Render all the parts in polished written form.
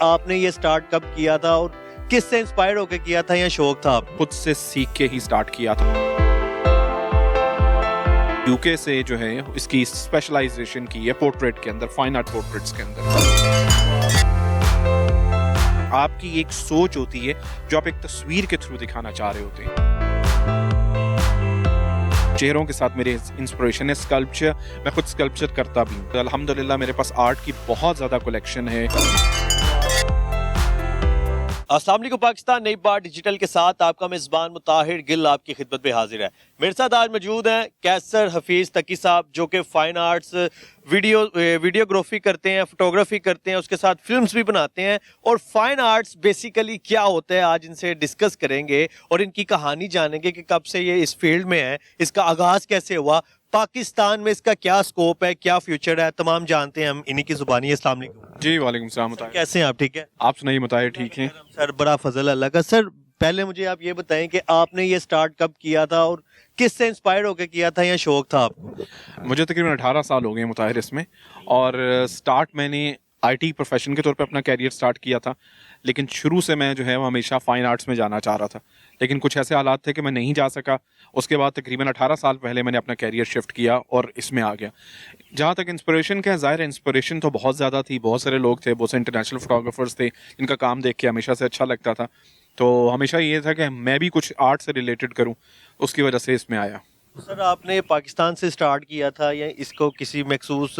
आपने ये स्टार्ट कब किया था और किससे इंस्पायर होकर किया था या शौक था आप? खुद से सीख के ही स्टार्ट किया था। यूके से जो है इसकी स्पेशलाइजेशन की है पोर्ट्रेट के अंदर, फाइन आर्ट पोर्ट्रेट्स के अंदर। आपकी एक सोच होती है जो आप एक तस्वीर के थ्रू दिखाना चाह रहे होते हैं। चेहरों के साथ मेरे इंस्पिरेशन है स्कल्पचर, मैं खुद स्कल्पचर करता भी हूँ। अल्हम्दुलिल्लाह मेरे पास आर्ट की बहुत ज़्यादा कलेक्शन है। अस्सलाम वालेकुम पाकिस्तान, नई बात डिजिटल के साथ आपका मेज़बान मुताहिर गिल आपकी खिदमत में हाजिर है। मेरे साथ आज मौजूद हैं कैसर हफीज़ तकी साहब, जो कि फ़ाइन आर्ट्स वीडियोग्राफी करते हैं, फोटोग्राफी करते हैं, उसके साथ फिल्म्स भी बनाते हैं। और फ़ाइन आर्ट्स बेसिकली क्या होता है आज इनसे डिस्कस करेंगे और इनकी कहानी जानेंगे कि कब से ये इस फील्ड में है, इसका आगाज़ कैसे हुआ, पाकिस्तान में इसका क्या स्कोप है, क्या फ्यूचर है, तमाम जानते हैं हम इन्हीं की ज़ुबानी। अस्सलाम वालेकुम। जी वालेकुम सलाम। कैसे हैं आप? ठीक है आप सुनाइए मुताहिर, ठीक है? सर, बड़ा फजल अल्लाह का। सर पहले मुझे आप ये बताएं कि आपने ये स्टार्ट कब किया था और किससे इंस्पायर होकर किया था या शौक था आपको? मुझे तकरीबन 18 साल हो गए मुताहिर इसमें, और स्टार्ट मैंने आईटी प्रोफेशन के तौर पे अपना कैरियर स्टार्ट किया था। लेकिन शुरू से मैं जो है वो हमेशा फ़ाइन आर्ट्स में जाना चाह रहा था, लेकिन कुछ ऐसे हालात थे कि मैं नहीं जा सका। उसके बाद तकरीबन 18 साल पहले मैंने अपना कैरियर शिफ्ट किया और इसमें आ गया। जहाँ तक इंस्पिरेशन का, ज़ाहिर इंस्पिरेशन तो बहुत ज़्यादा थी, बहुत सारे लोग थे, बहुत से इंटरनेशनल फोटोग्राफर्स थे जिनका काम देख के हमेशा से अच्छा लगता था। तो हमेशा ये था कि मैं भी कुछ आर्ट से रिलेटेड करूँ, उसकी वजह से इसमें आया। सर आपने पाकिस्तान से स्टार्ट किया था या इसको किसी मखसूस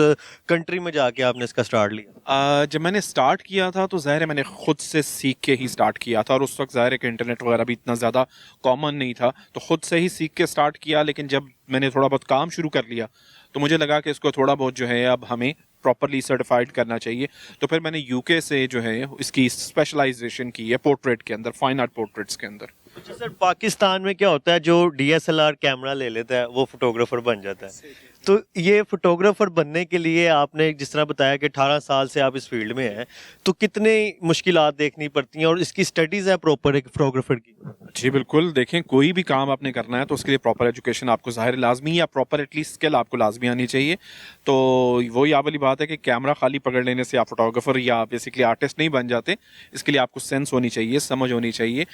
कंट्री में जाके आपने इसका स्टार्ट लिया? जब मैंने स्टार्ट किया था तो ज़ाहिर है मैंने ख़ुद से सीख के ही स्टार्ट किया था, और उस वक्त ज़ाहिर है कि इंटरनेट वगैरह भी इतना ज़्यादा कॉमन नहीं था, तो ख़ुद से ही सीख के स्टार्ट किया। लेकिन जब मैंने थोड़ा बहुत काम शुरू कर लिया तो मुझे लगा कि इसको थोड़ा बहुत जो है अब हमें प्रॉपरली सर्टिफाइड करना चाहिए। तो फिर मैंने यूके से जो है इसकी स्पेशलाइजेशन की है पोर्ट्रेट के अंदर, फाइन आर्ट पोर्ट्रेट्स के अंदर। अच्छा सर, पाकिस्तान में क्या होता है, जो डीएसएलआर कैमरा ले लेता है वो फोटोग्राफर बन जाता है। तो ये फोटोग्राफर बनने के लिए आपने जिस तरह बताया कि 18 साल से आप इस फील्ड में हैं, तो कितने मुश्किलात देखनी पड़ती हैं और इसकी स्टडीज है प्रॉपर एक फोटोग्राफर की? जी बिल्कुल, देखें कोई भी काम आपने करना है तो उसके लिए प्रॉपर एजुकेशन आपको ज़ाहिर लाजमी, या प्रॉपर एटलीस्ट स्किल आपको लाजमी आनी चाहिए। तो वही वाली बात है कि कैमरा खाली पकड़ लेने से आप फोटोग्राफर या बेसिकली आर्टिस्ट नहीं बन जाते। इसके लिए आपको सेंस होनी चाहिए, समझ होनी चाहिए।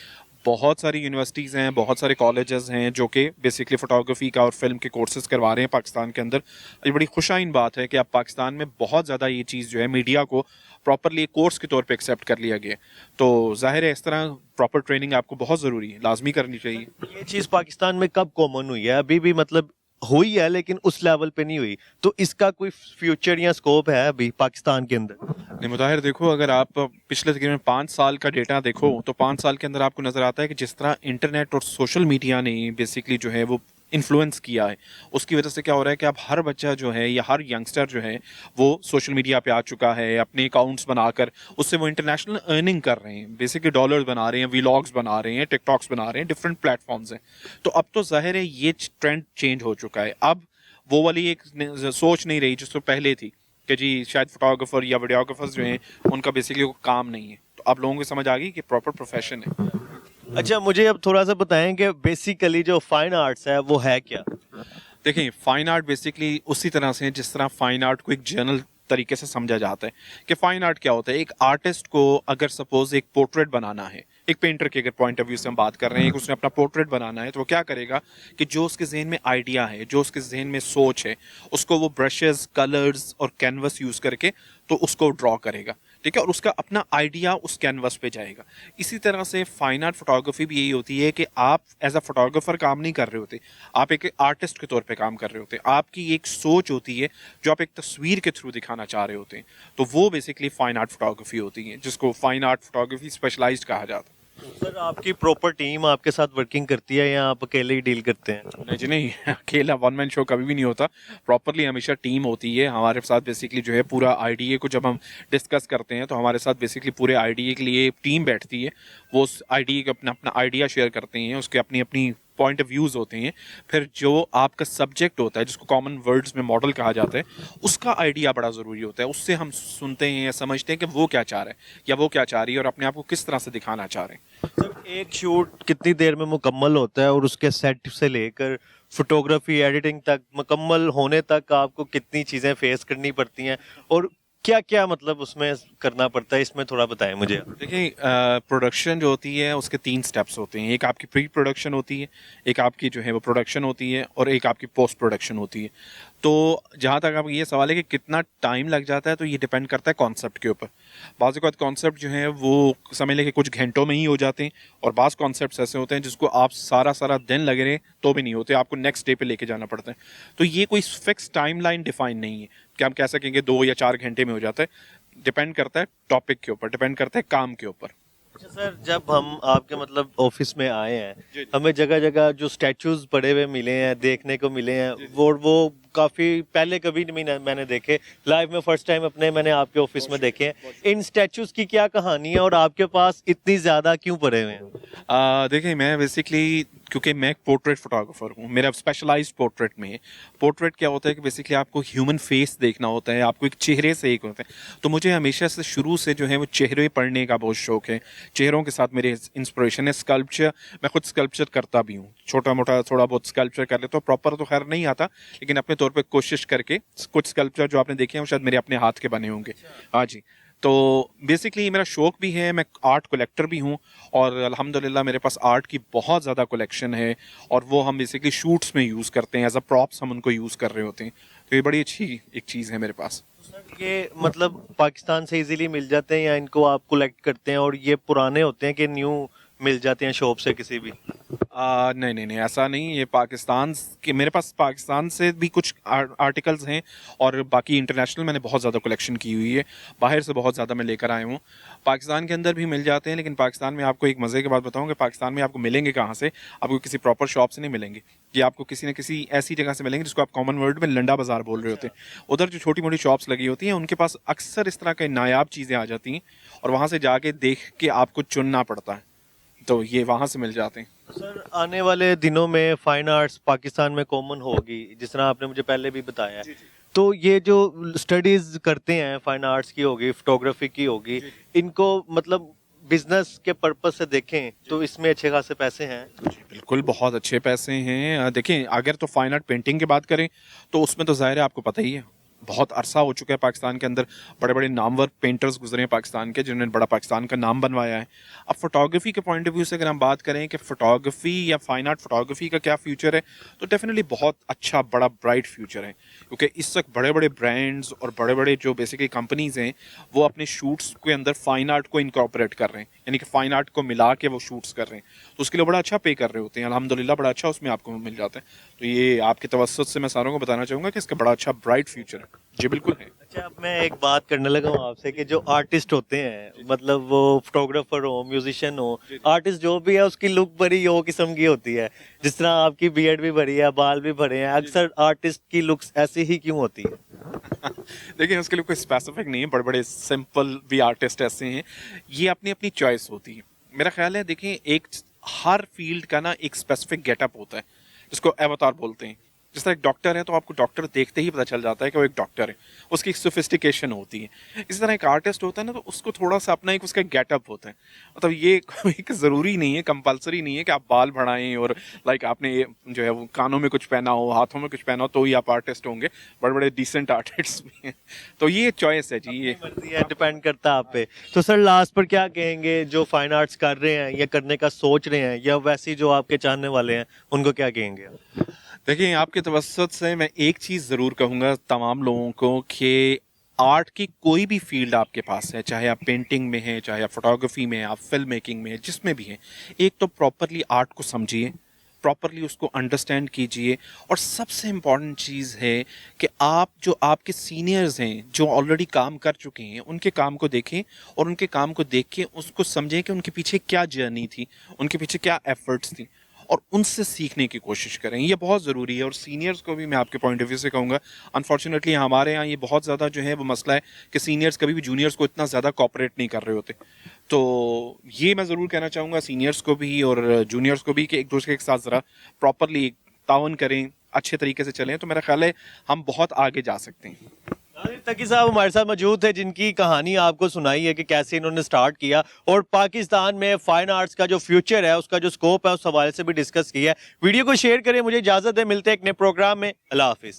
बहुत सारी यूनिवर्सिटीज़ हैं, बहुत सारे कॉलेजेस हैं जो कि बेसिकली फ़ोटोग्राफी का और फिल्म के कोर्सेज करवा रहे हैं पाकिस्तान के अंदर। ये बड़ी खुशाइन बात है कि अब पाकिस्तान में बहुत ज़्यादा ये चीज़ जो है मीडिया को प्रॉपरली एक कोर्स के तौर पे एक्सेप्ट कर लिया गया। तो ज़ाहिर है इस तरह प्रॉपर ट्रेनिंग आपको बहुत ज़रूरी है, लाजमी करनी चाहिए। ये चीज़ पाकिस्तान में कब कॉमन हुई है? अभी भी मतलब हुई है लेकिन उस लेवल पे नहीं हुई, तो इसका कोई फ्यूचर या स्कोप है अभी पाकिस्तान के अंदर? नहीं मुताहिर, देखो अगर आप पिछले तकरीबन 5 साल का डेटा देखो तो 5 साल के अंदर आपको नज़र आता है कि जिस तरह इंटरनेट और सोशल मीडिया ने बेसिकली जो है वो इन्फ्लुएंस किया है, उसकी वजह से क्या हो रहा है कि अब हर बच्चा जो है या हर यंगस्टर जो है वो सोशल मीडिया पे आ चुका है। अपने अकाउंट्स बनाकर उससे वो इंटरनेशनल अर्निंग कर रहे हैं, बेसिकली डॉलर्स बना रहे हैं, व्लॉग्स बना रहे हैं, टिकटॉक्स बना रहे हैं, डिफरेंट प्लेटफॉर्म्स हैं। तो अब तो जाहिर है ये ट्रेंड चेंज हो चुका है। अब वो वाली एक सोच नहीं रही जिसको पहले थी कि जी शायद फोटोग्राफर या वीडियोग्राफर्स जो हैं उनका बेसिकली वो काम नहीं है। तो अब लोगों को समझ आ गई कि प्रॉपर प्रोफेशन है। अच्छा, मुझे अब थोड़ा सा बताएं कि बेसिकली जो फाइन आर्ट्स है वो है क्या? देखें फ़ाइन आर्ट बेसिकली उसी तरह से जिस तरह फ़ाइन आर्ट को एक जर्नल तरीके से समझा जाता है कि फ़ाइन आर्ट क्या होता है। एक आर्टिस्ट को अगर सपोज एक पोर्ट्रेट बनाना है, एक पेंटर के अगर पॉइंट ऑफ व्यू से हम बात कर रहे हैं कि उसने अपना पोर्ट्रेट बनाना है, तो वो क्या करेगा कि जो उसके जहन में आइडिया है, जो उसके जहन में सोच है, उसको वो ब्रशेस, कलर्स और कैनवस यूज़ करके तो उसको ड्रॉ करेगा, ठीक है, और उसका अपना आइडिया उस कैनवस पे जाएगा। इसी तरह से फाइन आर्ट फोटोग्राफी भी यही होती है कि आप एज अ फोटोग्राफर काम नहीं कर रहे होते, आप एक आर्टिस्ट के तौर पे काम कर रहे होते। आपकी एक सोच होती है जो आप एक तस्वीर के थ्रू दिखाना चाह रहे होते हैं, तो वो बेसिकली फाइन आर्ट फोटोग्राफी होती है, जिसको फाइन आर्ट फोटोग्राफी स्पेशलाइज्ड कहा जाता है। सर आपकी प्रॉपर टीम आपके साथ वर्किंग करती है या आप अकेले ही डील करते हैं? नहीं जी नहीं, अकेला वन मैन शो कभी भी नहीं होता। प्रॉपरली हमेशा टीम होती है हमारे साथ। बेसिकली जो है पूरा आईडीए को जब हम डिस्कस करते हैं तो हमारे साथ बेसिकली पूरे आईडीए के लिए टीम बैठती है। वो उस आईडीए का अपना अपना आइडिया शेयर करते हैं, उसके अपनी अपनी पॉइंट ऑफ व्यूज़ होते हैं। फिर जो आपका सब्जेक्ट होता है जिसको कॉमन वर्ड्स में मॉडल कहा जाता है, उसका आइडिया बड़ा ज़रूरी होता है। उससे हम सुनते हैं या समझते हैं कि वो क्या चाह रहा है या वो क्या चाह रही है और अपने आप को किस तरह से दिखाना चाह रहे हैं। सर एक शूट कितनी देर में मुकम्मल होता है और उसके सेट से लेकर फोटोग्राफी एडिटिंग तक मुकम्मल होने तक आपको कितनी चीज़ें फेस करनी पड़ती हैं और क्या क्या मतलब उसमें करना पड़ता है, इसमें थोड़ा बताएं मुझे। देखिए, प्रोडक्शन जो होती है उसके 3 स्टेप्स होते हैं। एक आपकी प्री प्रोडक्शन होती है, एक आपकी जो है वो प्रोडक्शन होती है, और एक आपकी पोस्ट प्रोडक्शन होती है। तो जहाँ तक आप ये सवाल है कि कितना टाइम लग जाता है, तो ये डिपेंड करता है कॉन्सेप्ट के ऊपर। बाज़ औक़ात कॉन्सेप्ट जो है वो समझ लें कि कुछ घंटों में ही हो जाते हैं, और बाज़ कॉन्सेप्ट्स ऐसे होते हैं जिसको आप सारा सारा दिन लगे रहे तो भी नहीं होते, आपको नेक्स्ट डे पे लेके जाना पड़ता है। तो ये कोई फिक्स टाइमलाइन डिफाइन नहीं है कि हम कह सकेंगे 2 या 4 घंटे में हो जाता है। डिपेंड करता है टॉपिक के ऊपर, डिपेंड करता है काम के ऊपर। अच्छा सर, जब हम आपके मतलब ऑफिस में आए हैं, जी। हमें जगह जगह जो स्टैचूज पड़े हुए मिले हैं, देखने को मिले हैं, वो काफी पहले कभी नहीं मैंने देखे। लाइव में फर्स्ट टाइम अपने मैंने आपके ऑफिस में देखे हैं। इन स्टैचूज की क्या कहानी है और आपके पास इतनी ज्यादा क्यों पड़े हुए हैं? देखिए, मैं बेसिकली, क्योंकि मैं एक पोर्ट्रेट फोटोग्राफर हूँ, मेरा स्पेशलाइज्ड पोर्ट्रेट में है। पोर्ट्रेट क्या होता है कि बेसिकली आपको ह्यूमन फेस देखना होता है, आपको एक चेहरे से एक होता है। तो मुझे हमेशा से शुरू से जो है वो चेहरे पढ़ने का बहुत शौक है। चेहरों के साथ मेरे इंस्पिरेशन है। स्कल्पचर, मैं खुद स्कल्पचर करता भी हूँ, छोटा मोटा थोड़ा बहुत स्कल्पचर कर लेता हूँ। प्रॉपर तो खैर नहीं आता, लेकिन अपने तौर पर कोशिश करके कुछ स्कल्पचर जो आपने देखे हैं वो शायद मेरे अपने हाथ के बने होंगे। हाँ जी। तो बेसिकली मेरा शौक भी है, मैं आर्ट कलेक्टर भी हूँ, और अल्हम्दुलिल्लाह मेरे पास आर्ट की बहुत ज़्यादा कलेक्शन है, और वो हम बेसिकली शूट्स में यूज़ करते हैं, एज अ प्रॉप्स हम उनको यूज़ कर रहे होते हैं। तो ये बड़ी अच्छी एक चीज़ है मेरे पास। ये मतलब पाकिस्तान से इजीली मिल जाते हैं या इनको आप कलेक्ट करते हैं, और ये पुराने होते हैं कि न्यू मिल जाते हैं शॉप से किसी भी? नहीं नहीं नहीं, ऐसा नहीं। ये पाकिस्तान के, मेरे पास पाकिस्तान से भी कुछ आर्टिकल्स हैं, और बाकी इंटरनेशनल मैंने बहुत ज़्यादा कलेक्शन की हुई है। बाहर से बहुत ज़्यादा मैं लेकर आया हूँ। पाकिस्तान के अंदर भी मिल जाते हैं, लेकिन पाकिस्तान में आपको एक मज़े की बात बताऊँ कि पाकिस्तान में आपको मिलेंगे कहाँ से, आपको किसी प्रॉपर शॉप से नहीं मिलेंगे। ये आपको किसी न किसी ऐसी जगह से मिलेंगे जिसको आप कॉमन वर्ड में लंडा बाज़ार बोल रहे होते हैं। उधर जो छोटी मोटी शॉप्स लगी होती हैं, उनके पास अक्सर इस तरह के नायाब चीज़ें आ जाती हैं, और वहाँ से जाके देख के आपको चुनना पड़ता है। तो ये वहाँ से मिल जाते हैं। सर, आने वाले दिनों में फाइन आर्ट्स पाकिस्तान में कॉमन होगी, जिस तरह आपने मुझे पहले भी बताया है। तो ये जो स्टडीज करते हैं, फाइन आर्ट्स की होगी, फोटोग्राफी की होगी, इनको मतलब बिजनेस के पर्पज से देखें तो इसमें अच्छे खासे पैसे हैं। जी, बिल्कुल बहुत अच्छे पैसे हैं। देखें, अगर तो फाइन आर्ट पेंटिंग की बात करें तो उसमें तो ज़ाहिर है आपको पता ही है, बहुत अरसा हो चुका है पाकिस्तान के अंदर, बड़े बड़े नामवर पेंटर्स गुजरे हैं पाकिस्तान के, जिन्होंने बड़ा पाकिस्तान का नाम बनवाया है। अब फोटोग्राफी के पॉइंट ऑफ व्यू से अगर हम बात करें कि फोटोग्राफी या फाइन आर्ट फोटोग्राफी का क्या फ्यूचर है, तो डेफिनेटली बहुत अच्छा बड़ा ब्राइट फ्यूचर है, क्योंकि इस वक्त बड़े बड़े ब्रांड्स और बड़े बड़े जो बेसिकली कंपनीज हैं वो अपने शूट्स के अंदर फाइन आर्ट को इनकॉर्पोरेट कर रहे हैं, यानी कि फाइन आर्ट को मिला के वो शूट्स कर रहे हैं। तो उसके लिए बड़ा अच्छा पे कर रहे होते हैं, अल्हम्दुलिल्लाह बड़ा अच्छा उसमें आपको मिल जाता है। तो ये आपके तवज्जुह से मैं सारों को बताना चाहूँगा कि इसका बड़ा अच्छा ब्राइट फ्यूचर है। जी बिल्कुल है। अच्छा, अब मैं एक बात करने लगा हूँ आपसे कि जो आर्टिस्ट होते हैं, मतलब वो फोटोग्राफर हो, म्यूजिशियन हो, आर्टिस्ट जो भी है, उसकी लुक बड़ी यो किस्म की होती है। जिस तरह आपकी बियर्ड भी बड़ी है, बाल भी बड़े हैं, अक्सर आर्टिस्ट की लुक्स ऐसी ही क्यों होती है? देखिए, उसके लिए कोई स्पेसिफिक नहीं है, बड़े बड़े सिंपल भी आर्टिस्ट ऐसे हैं, ये अपनी अपनी चॉइस होती है। मेरा ख्याल है, देखिए, एक हर फील्ड का ना एक स्पेसिफिक गेटअप होता है, जिसको एवतार बोलते हैं। जिस तरह एक डॉक्टर है तो आपको डॉक्टर देखते ही पता चल जाता है कि वो एक डॉक्टर है, उसकी एक सोफिस्टिकेशन होती है। इसी तरह एक आर्टिस्ट होता है ना, तो उसको थोड़ा सा अपना एक उसका गेटअप होता है। मतलब ये एक ज़रूरी नहीं है, कंपलसरी नहीं है कि आप बाल बढ़ाएं और लाइक आपने ये जो है वो कानों में कुछ पहना हो, हाथों में कुछ पहना हो, तो ही आप आर्टिस्ट होंगे। बड़े बड़े डिसेंट आर्टिस्ट भी हैं। तो ये चॉइस है जी, ये मर्जी है, डिपेंड करता है आप पे। तो सर, लास्ट पर क्या कहेंगे जो फाइन आर्ट्स कर रहे हैं या करने का सोच रहे हैं, या वैसे जो आपके चाहने वाले हैं, उनको क्या कहेंगे? देखिए, आपके तवज्जुह से मैं एक चीज़ ज़रूर कहूँगा तमाम लोगों को कि आर्ट की कोई भी फील्ड आपके पास है, चाहे आप पेंटिंग में हैं, चाहे आप फोटोग्राफी में हैं, आप फिल्म मेकिंग में हैं, जिसमें भी हैं, एक तो प्रॉपरली आर्ट को समझिए, प्रॉपरली उसको अंडरस्टैंड कीजिए, और सबसे इम्पॉर्टेंट चीज़ है कि आप जो आपके सीनियर्स हैं जो ऑलरेडी काम कर चुके हैं, उनके काम को देखें, और उनके काम को देख के उसको समझें कि उनके पीछे क्या जर्नी थी, उनके पीछे क्या एफर्ट्स थी, और उनसे सीखने की कोशिश करें। ये बहुत ज़रूरी है। और सीनियर्स को भी मैं आपके पॉइंट ऑफ व्यू से कहूँगा, अनफॉर्चुनेटली हमारे यहाँ ये बहुत ज़्यादा जो है वो मसला है कि सीनियर्स कभी भी जूनियर्स को इतना ज़्यादा कॉपरेट नहीं कर रहे होते। तो ये मैं ज़रूर कहना चाहूँगा सीनियर्स को भी और जूनियर्स को भी कि एक दूसरे के साथ ज़रा प्रॉपरली ताउन करें, अच्छे तरीके से चलें, तो मेरा ख्याल है हम बहुत आगे जा सकते हैं। नाज़िर तकी साहब हमारे साथ मौजूद थे, जिनकी कहानी आपको सुनाई है कि कैसे इन्होंने स्टार्ट किया, और पाकिस्तान में फाइन आर्ट्स का जो फ्यूचर है, उसका जो स्कोप है, उस हवाले से भी डिस्कस किया है। वीडियो को शेयर करें, मुझे इजाजत है, मिलते हैं एक नए प्रोग्राम में। अल्लाह हाफिज।